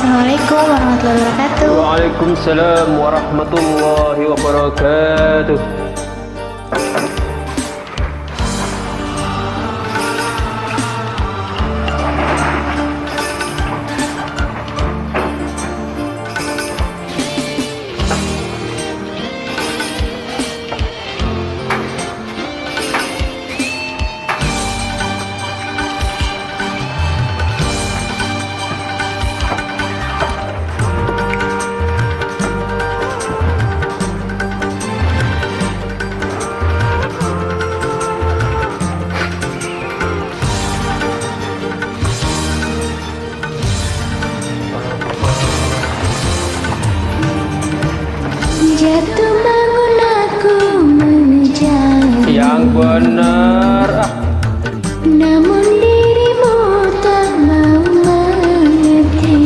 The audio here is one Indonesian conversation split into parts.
Assalamualaikum warahmatullahi wabarakatuh. Waalaikumsalam warahmatullahi wabarakatuh. Jatuh bangun aku mengejar Yang benar namun dirimu tak mau mengerti.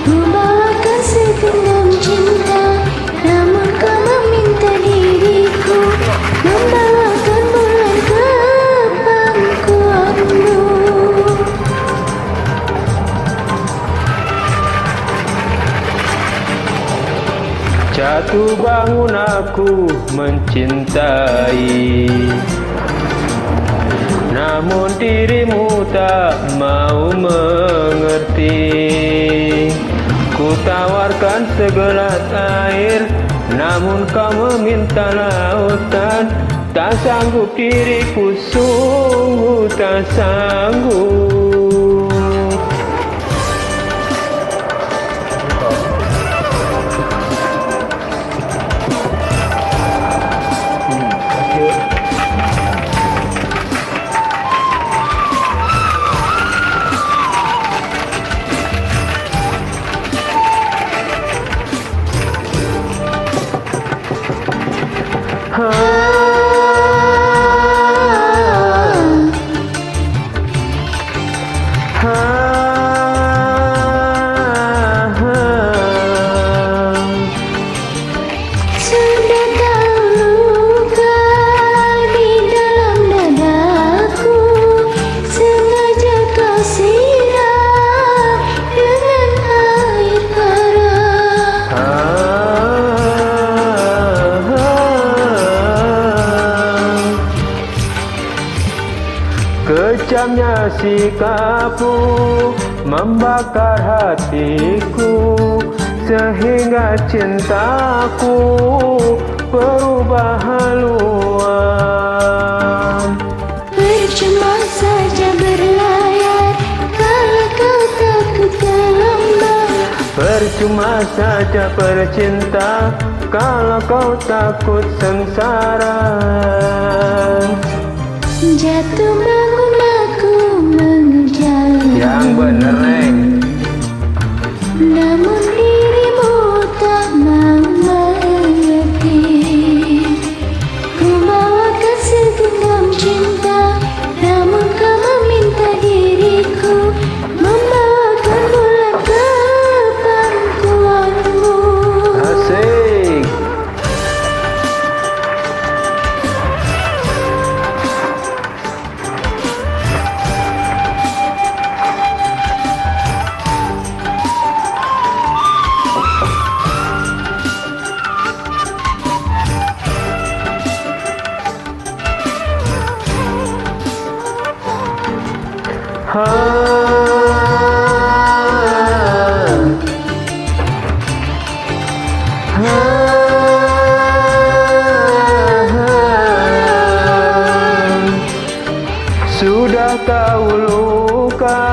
Ku bawakan segenggam cinta, namun kau meminta diriku membawakan bulan ke pangkuanmu. Jatuh bangun aku mencintai, namun dirimu tak mau mengerti. Ku tawarkan segelas air, namun kau meminta lautan. Tak sanggup diriku, sungguh tak sanggup. Sudah kau luka di dalam dadaku, sengaja kau siram dengan air Kejamnya sikapmu membakar hatiku, sehingga cintaku berubah haluan. Percuma saja berlayar kalau kau takut gelombang. Percuma saja bercinta kalau kau takut sengsara. Jatuh bangun aku mengejar, Yang bener, Neng. namun dirimu tak mau mengerti. Ku bawakan segenggam cinta, namun kau meminta diriku membawakan bulan ke pangkuanmu. Asik. Sudah tahu luka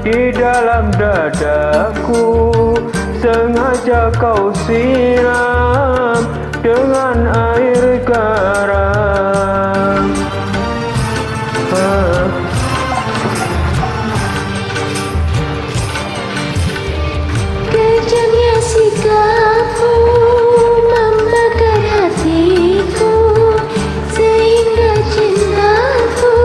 di dalam dadaku, sengaja kau siram dengan air garam. Kejamnya sikapmu membakar hatiku, sehingga cintaku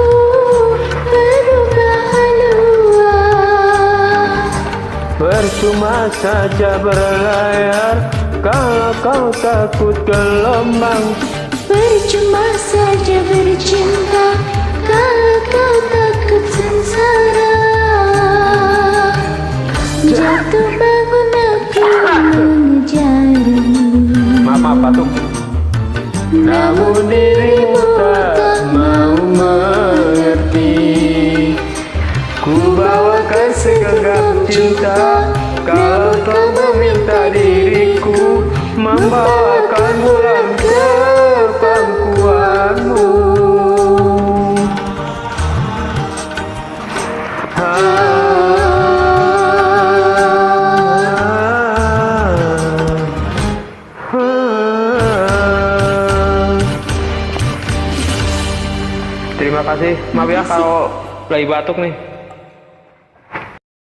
berubah haluan. Percuma saja berlayar kalau kau takut gelombang. Percuma saja bercinta kalau kau takut sengsara. batuk. Namun dirimu tak mau mengerti. Ku bawakan segenggam cinta, kalau kau meminta diriku membawakan bulan ke pangkuanmu. Terima kasih, maaf ya kalau lagi batuk nih.